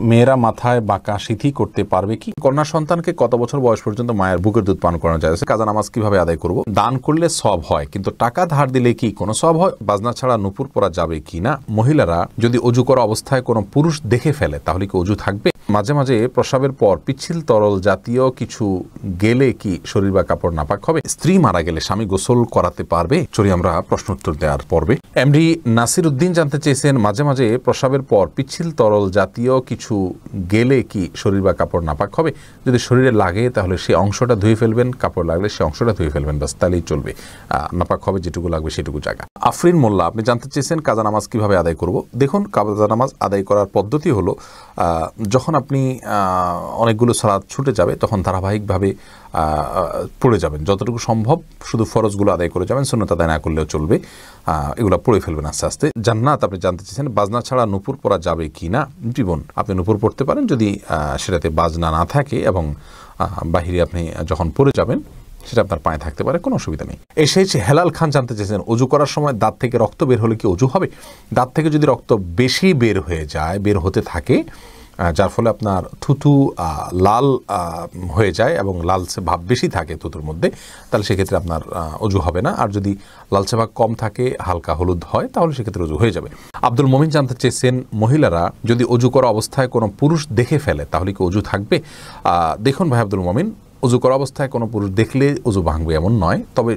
মেয়েরা মাথায় বাঁকা সিথি করতে পারবে কি? কন্যা সন্তানকে কত বছর বয়স পর্যন্ত মায়ের বুকের দুধ পান করানো যায়? কাজা নামাজ কিভাবে আদায় করব? দান করলে সব হয়, কিন্তু টাকা ধার দিলে কি কোনো সব হয়? বাজনা ছাড়া নুপুর পরা যাবে কি না? মহিলারা যদি অজু করা অবস্থায় কোনো পুরুষ দেখে ফেলে তাহলে কি অজু থাকবে? মাঝে মাঝে প্রস্রাবের পর পিচ্ছিল তরল জাতীয় কিছু গেলে কি শরীর বা কাপড় নাপাক হবে? স্ত্রী মারা গেলে স্বামী গোসল করাতে পারবে? চলি আমরা প্রশ্ন উত্তর দেওয়ার পর্বে। এমডি নাসির উদ্দিন জানতে চেয়েছেন, মাঝে মাঝে প্রস্রাবের পর পিচ্ছিল তরল জাতীয় কিছু গেলে কি শরীর বা কাপড় নাপাক হবে? যদি শরীরে লাগে তাহলে সেই অংশটা ধুয়ে ফেলবেন, কাপড় লাগলে সেই অংশটা ধুয়ে ফেলবেন, বাস তাহলেই চলবে। নাপাক হবে যেটুকু লাগবে সেটুকু জায়গা। আফরিন মোল্লা আপনি জানতে চেয়েছেন কাজা নামাজ কিভাবে আদায় করব? দেখুন, কাজা নামাজ আদায় করার পদ্ধতি হলো, যখন আপনি অনেকগুলো সালাত ছুটে যাবে তখন ধারাবাহিকভাবে পড়ে যাবেন, যতটুকু সম্ভব শুধু ফরজগুলো আদায় করে যাবেন, সুন্নত আদায় না করলেও চলবে, এগুলো পড়ে ফেলবেন আস্তে আস্তে। জান্নাত আপনি জানতে চেয়েছেন বাজনা ছাড়া নুপুর পরা যাবে কি না? জীবন আপনি নুপুর পড়তে পারেন যদি সেটাতে বাজনা না থাকে এবং বাহিরে আপনি যখন পড়ে যাবেন সেটা আপনার পায়ে থাকতে পারে, কোনো অসুবিধা নেই। এসেছে হেলাল খান জানতে চেয়েছেন, অজু করার সময় দাঁত থেকে রক্ত বের হলে কি অজু হবে? দাঁত থেকে যদি রক্ত বেশি বের হয়ে যায়, বের হতে থাকে, যার ফলে আপনার থুতু লাল হয়ে যায় এবং লালচে ভাব বেশি থাকে থুতুর মধ্যে, তাহলে সেক্ষেত্রে আপনার অজু হবে না। আর যদি লালচে ভাব কম থাকে, হালকা হলুদ হয়, তাহলে সেক্ষেত্রে অজু হয়ে যাবে। আব্দুল মমিন জানতে চেয়েছেন, মহিলারা যদি অজু করা অবস্থায় কোনো পুরুষ দেখে ফেলে তাহলে কি অজু থাকবে? দেখুন ভাই আব্দুল মমিন, অজু করা অবস্থায় কোনো পুরুষ দেখলে অজু ভাঙবে এমন নয়, তবে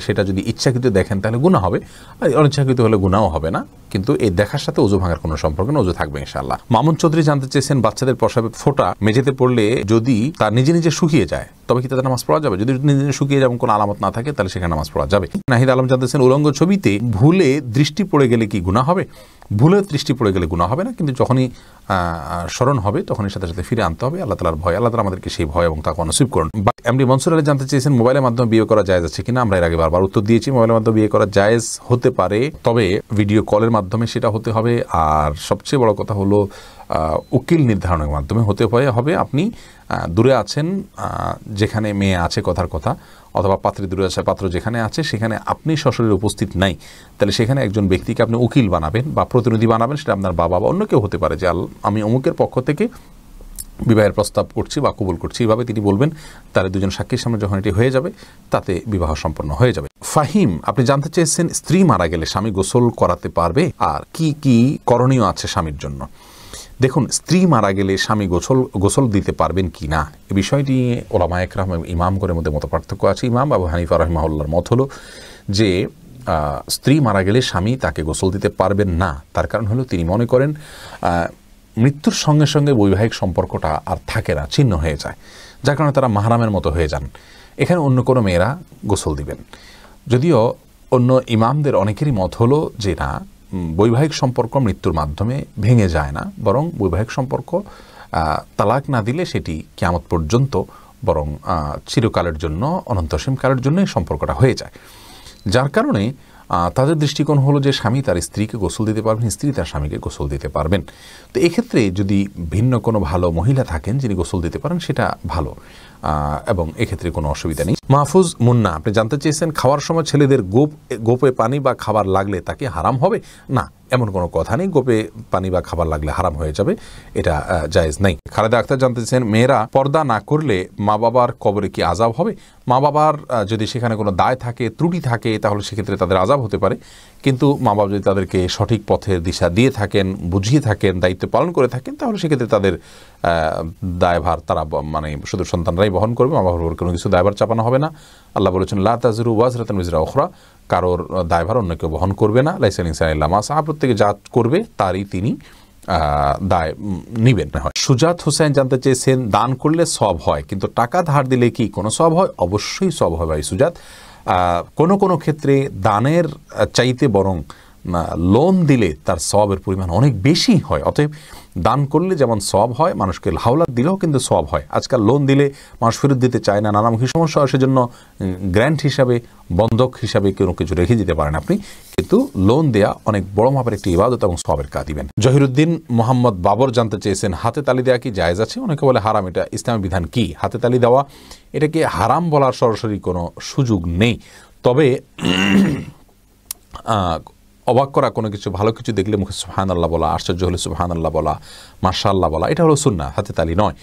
সেটা যদি ইচ্ছাকৃত দেখেন তাহলে গুনাহ হবে, আর অনিচ্ছাকৃত হলে গুনাহও হবে না, কিন্তু এই দেখার সাথে অজু ভাঙার কোনো সম্পর্ক না, অজু থাকবে ইনশাআল্লাহ। মামুন চৌধুরী জানতে চেয়েছেন, বাচ্চাদের প্রস্রাবের ফোঁটা মেঝেতে পড়লে যদি তার নিজে নিজে শুকিয়ে যায় তবে কি তাদের নামাজ পড়া যাবে? যদি নিজে নিজে শুকিয়ে যাবে, কোনো আলামত না থাকে, তাহলে সেখানে নামাজ পড়া যাবে। নাহিদ আলম জানতেছেন, উলঙ্গ ছবিতে ভুলে দৃষ্টি পড়ে গেলে কি গুনাহ হবে? ভুলে দৃষ্টি পড়ে গেলে গুনাহ হবে না, কিন্তু যখনই স্মরণ হবে তখনই সাথে সাথে ফিরে আনতে হবে। আল্লাহ তাআলার ভয়, আল্লাহ তাআলা আমাদেরকে সেই ভয় এবং তাকওয়া নসিব করুন। এমডি মনসুর আলী জানতে চেয়েছেন, মোবাইলের মাধ্যমে বিয়ে করা জায়েজ আছে কিনা? আমরা এর আগে বারবার উত্তর দিয়েছি, মোবাইলের মাধ্যমে বিয়ে করা জায়েজ হতে পারে, তবে ভিডিও কলের মাধ্যমে সেটা হতে হবে। আর সবচেয়ে বড় কথা হলো উকিল নির্ধারণের মাধ্যমে হতে হবে। আপনি দূরে আছেন, যেখানে মেয়ে আছে কথার কথা, অথবা পাত্রী দূরে আছে, পাত্র যেখানে আছে সেখানে আপনি সশরীরে উপস্থিত নাই, তাহলে সেখানে একজন ব্যক্তিকে আপনি উকিল বানাবেন বা প্রতিনিধি বানাবেন, সেটা আপনার বাবা বা অন্য কেউ হতে পারে, যে আমি অমুকের পক্ষ থেকে বিবাহের প্রস্তাব করছি বা কবুল করছি, এইভাবে তিনি বলবেন, তাহলে দুজন সাক্ষীর সামনে যখন এটি হয়ে যাবে তাতে বিবাহ সম্পন্ন হয়ে যাবে। ফাহিম আপনি জানতে চেয়েছেন, স্ত্রী মারা গেলে স্বামী গোসল করাতে পারবে? আর কি কি করণীয় আছে স্বামীর জন্য? দেখুন, স্ত্রী মারা গেলে স্বামী গোসল দিতে পারবেন কি না, এই বিষয়টি ওলামায়ে কেরাম ইমামগণের মধ্যে মত পার্থক্য আছে। ইমাম আবু হানিফা রাহিমাহুল্লাহর মত হলো যে স্ত্রী মারা গেলে স্বামী তাকে গোসল দিতে পারবেন না। তার কারণ হলো তিনি মনে করেন মৃত্যুর সঙ্গে সঙ্গে বৈবাহিক সম্পর্কটা আর থাকে না, ছিন্ন হয়ে যায়, যার কারণে তারা মাহরামের মতো হয়ে যান। এখানে অন্য কোনো মেয়েরা গোসল দিবেন। যদিও অন্য ইমামদের অনেকেরই মত হলো যে না, বৈবাহিক সম্পর্ক মৃত্যুর মাধ্যমে ভেঙে যায় না, বরং বৈবাহিক সম্পর্ক তালাক না দিলে সেটি কিয়ামত পর্যন্ত, বরং চিরকালের জন্য, অনন্তসীম কালের জন্য এই সম্পর্কটা হয়ে যায়। যার কারণে তাদের দৃষ্টিকোণ হলো যে স্বামী তার স্ত্রীকে গোসল দিতে পারবেন, স্ত্রী তার স্বামীকে গোসল দিতে পারবেন। তো এক্ষেত্রে যদি ভিন্ন কোনো ভালো মহিলা থাকেন যিনি গোসল দিতে পারেন, সেটা ভালো, এবং এক্ষেত্রে কোনো অসুবিধা নেই। মাহফুজ মুন্না আপনি জানতে চেয়েছেন, খাওয়ার সময় ছেলেদের গোপে পানি বা খাবার লাগলে তাকে হারাম হবে? না, এমন কোনো কথা নেই, গোপে পানি বা খাবার লাগলে হারাম হয়ে যাবে, এটা জায়েজ নেই। খালেদা আক্তার জানতে চেয়েছেন, মেয়েরা পর্দা না করলে মা বাবার কবরে কি আযাব হবে? মা বাবার যদি সেখানে কোনো দায় থাকে, ত্রুটি থাকে, তাহলে সেক্ষেত্রে তাদের আযাব হতে পারে, কিন্তু মা বাবা যদি তাদেরকে সঠিক পথের দিশা দিয়ে থাকেন, বুঝিয়ে থাকেন, দায়িত্ব পালন করে থাকেন, তাহলে সেক্ষেত্রে তাদের দায়ভার তারা মানে শুধু সন্তানরাই বহন করবে, মা বাবার কোনো কিছু দায়ভার চাপানো হবে না। আল্লাহ বলেছেন, লা তাযিরু ওয়াজরাতুন বিজরা উখরা, কারোর দায়ভার অন্য কেউ বহন করবে না। লাইসা আল ইনসানু ইল্লা মা সাআ, প্রত্যেকে যা করবে তারই তিনি দায় নিবেন না হয়। সুজাত হোসেন জানতে চেয়েছেন, দান করলে সব হয়, কিন্তু টাকা ধার দিলে কি কোনো সব হয়? অবশ্যই সব হয় ভাই সুজাত। কোনো ক্ষেত্রে দানের চাইতে বরং লোন দিলে তার সওয়াবের পরিমাণ অনেক বেশি হয়। অতএব দান করলে যেমন সওয়াব হয়, মানুষকে হাওলাত দিলেও কিন্তু সওয়াব হয়। আজকাল লোন দিলে মানুষ ফেরত দিতে চায় না, নানামুখী সমস্যা হয়, সেজন্য গ্র্যান্ট হিসাবে, বন্ধক হিসাবে কোনো কিছু রেখে দিতে পারেন আপনি, কিন্তু লোন দেয়া অনেক বড় মাপের একটি ইবাদত এবং সওয়াবের কাজ দিবেন। জহিরুদ্দিন মোহাম্মদ বাবর জানতে চেয়েছেন, হাতে তালি দেওয়া কি জায়েজ আছে? অনেকে বলে হারাম, এটা ইসলামের বিধান কি? হাতে তালি দেওয়া এটাকে হারাম বলার সরাসরি কোনো সুযোগ নেই, তবে অবাক করা কোনো কিছু, ভালো কিছু দেখলে মুখে সুবহানাল্লাহ বলা, আশ্চর্য হলে সুবহানাল্লাহ বলা, মাশাআল্লাহ বলা, এটা হলো সুন্নাহ, হাতে তালি নয়।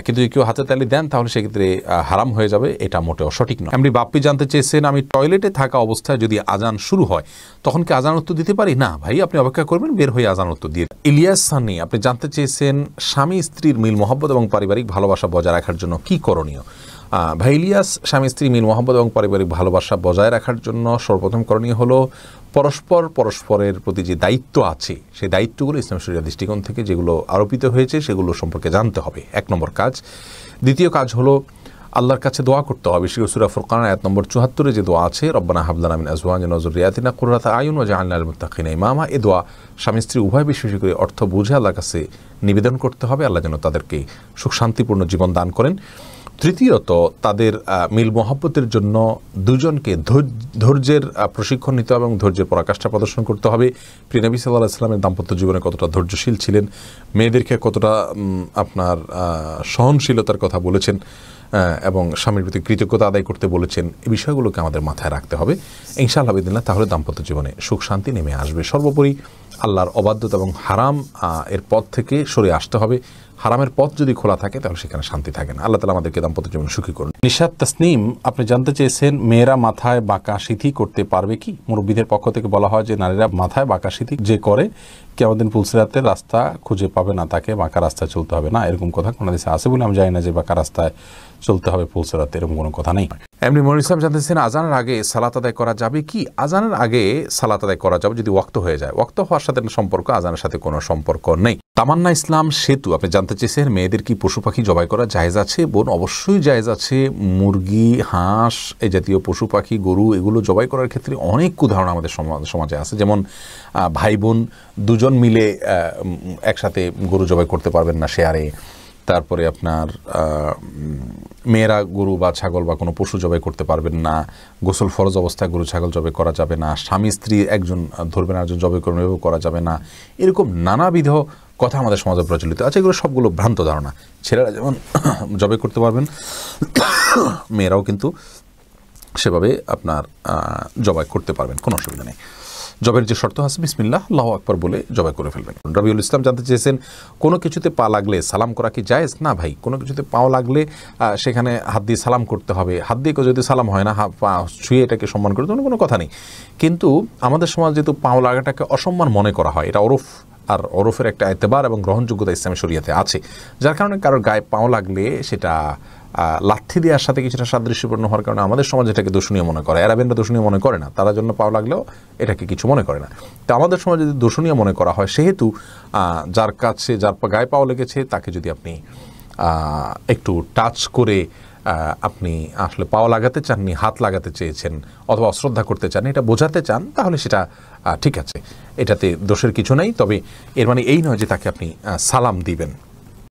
কিন্তু যদি কেউ হাতে তালি দেন তাহলে সেক্ষেত্রে হারাম হয়ে যাবে, এটা মোটেও সঠিক নয়। এমনি বাপ্পি জানতে চেয়েছেন, আমি টয়লেটে থাকা অবস্থায় যদি আজান শুরু হয় তখন কি আজান উত্তর দিতে পারি? না ভাই, আপনি অপেক্ষা করবেন, বের হয়ে আজান উত্তর দিয়ে। ইলিয়াস সানি আপনি জানতে চেয়েছেন, স্বামী স্ত্রীর মিল মহব্বত এবং পারিবারিক ভালোবাসা বজায় রাখার জন্য কি করণীয়? ভাই ইলিয়াস, স্বামী স্ত্রী মিল মহব্বত এবং পারিবারিক ভালোবাসা বজায় রাখার জন্য সর্বপ্রথম করণীয় হলো পরস্পরের প্রতি যে দায়িত্ব আছে সেই দায়িত্বগুলো ইসলাম শরীয়তের দৃষ্টিকোণ থেকে যেগুলো আরোপিত হয়েছে সেগুলো সম্পর্কে জানতে হবে, 1 নম্বর কাজ। দ্বিতীয় কাজ হলো আল্লাহর কাছে দোয়া করতে হবে। সূরা ফুরকান আয়াত নম্বর 74 যে দোয়া আছে, রব্বানা হাব লানা মিন আজওয়াজিনা ওয়া যুররিয়াতিনা কুররাতা আয়ুন ওয়াজআলনা লিল মুত্তাকিনা ইমামা, এই দোয়া স্বামী স্ত্রী উভয় বেশি বেশি করে অর্থ বুঝে আল্লাহর কাছে নিবেদন করতে হবে, আল্লাহ যেন তাদেরকে সুখ শান্তিপূর্ণ জীবন দান করেন। তৃতীয়ত, তাদের মিল মহব্বতের জন্য দুজনকে ধৈর্যের প্রশিক্ষণ নিতে হবে এবং ধৈর্যের পরাকাষ্ঠা প্রদর্শন করতে হবে। প্রিয় নবী সাল্লাল্লাহু আলাইহি ওয়াসাল্লামের দাম্পত্য জীবনে কতটা ধৈর্যশীল ছিলেন, মেয়েদেরকে কতটা আপনার সহনশীলতার কথা বলেছেন এবং স্বামীর প্রতি কৃতজ্ঞতা আদায় করতে বলেছেন, এই বিষয়গুলোকে আমাদের মাথায় রাখতে হবে ইনশাআল্লাহ বিদিল্লাহ। তাহলে দাম্পত্য জীবনে সুখ শান্তি নেমে আসবে। সর্বোপরি আল্লাহর অবাধ্যতা এবং হারাম এর পথ থেকে সরে আসতে হবে। হারামের পথ যদি খোলা থাকে তাহলে সেখানে শান্তি থাকে না। আল্লাহ তাআলা আমাদেরকে দাম্পত্য জীবন সুখী করুন। নিশাত তাসনিম আপনি জানতে চেয়েছেন, মেয়েরা মাথায় বাঁকা সিঁথি করতে পারবে কি? মুরব্বীদের পক্ষ থেকে বলা হয় যে নারীরা মাথায় বাঁকা সিঁথি যে করে কিয়ামতের দিন পুলসিরাতের রাস্তা খুঁজে পাবে না, তাকে বাঁকা রাস্তায় চলতে হবে না, এরকম কথা কোন হাদিসে আছে বলে আমি জানি না যে বাঁকা রাস্তায় চলতে হবে পুলসিরাতে, এরকম কোনো কথা নেই। এমনি মনির ইসলাম জানতেছেন, আজানের আগে সালাত আদায় করা যাবে কি? আজানের আগে সালাত আদায় করা যাবে যদি ওয়াক্ত হয়ে যায়। ওয়াক্ত হওয়ার সাথে সম্পর্ক আজানের সাথে কোনো সম্পর্ক নেই। তামান্না ইসলাম সেতু আপনি জানতে চেয়েছেন, মেয়েদের কি পশু পাখি জবাই করা জায়েজ আছে? বোন, অবশ্যই জায়েজ আছে। মুরগি, হাঁস, এই জাতীয় পশু পাখি, গরু, এগুলো জবাই করার ক্ষেত্রে অনেক উদাহরণ আমাদের সমাজে আছে। যেমন ভাই বোন দুজন মিলে একসাথে গরু জবাই করতে পারবেন না শেয়ারে। তারপরে আপনার মেয়েরা গরু বা ছাগল বা কোনো পশু জবাই করতে পারবেন না। গোসল ফরজ অবস্থায় গরু ছাগল জবাই করা যাবে না। স্বামী স্ত্রী একজন ধরবেন একজন জবাই করবেন, এভাবে করা যাবে না। এরকম নানাবিধ কথা আমাদের সমাজে প্রচলিত আছে, এগুলো সবগুলো ভ্রান্ত ধারণা। ছেলেরা যেমন জবাই করতে পারবেন, মেয়েরাও কিন্তু সেভাবে আপনার জবাই করতে পারবেন, কোনো অসুবিধা নেই। জবের যে শর্ত আছে বিসমিল্লাহ আল্লাহু আকবার বলে জবাই করে ফেলবেন। রবিউল ইসলাম জানতে চেয়েছেন, কোনো কিছুতে পা লাগলে সালাম করা কি জায়েজ? না ভাই, কোনো কিছুতে পাও লাগলে সেখানে হাত দিয়ে সালাম করতে হবে। হাত দিয়ে যদি সালাম হয় না, পা ছুঁয়ে এটাকে সম্মান করতে কোনো কথা নেই। কিন্তু আমাদের সমাজ যেহেতু পাও লাগাটাকে অসম্মান মনে করা হয়, এটা ওরফ, আর ওরফের একটা এতেবার এবং গ্রহণযোগ্যতা ইসলামী শরীয়তে আছে, যার কারণে কারোর গায়ে পাও লাগলে সেটা লাথি দেওয়ার সাথে কিছুটা সাদৃশ্যপূর্ণ হওয়ার কারণে আমাদের সমাজ এটাকে দূষণীয় মনে করে। আরবেনরা দূষণীয় মনে করে না, তারা জন্য পাও লাগলেও এটাকে কিছু মনে করে না। তো আমাদের সমাজে যদি দূষণীয় মনে করা হয়, সেহেতু যার কাছে যার গায়ে পাও লেগেছে তাকে যদি আপনি একটু টাচ করে আপনি আসলে পাও লাগাতে চাননি, হাত লাগাতে চেয়েছেন অথবা অশ্রদ্ধা করতে চান, এটা বোঝাতে চান, তাহলে সেটা ঠিক আছে, এটাতে দোষের কিছু নেই। তবে এর মানে এই নয় যে তাকে আপনি সালাম দিবেন।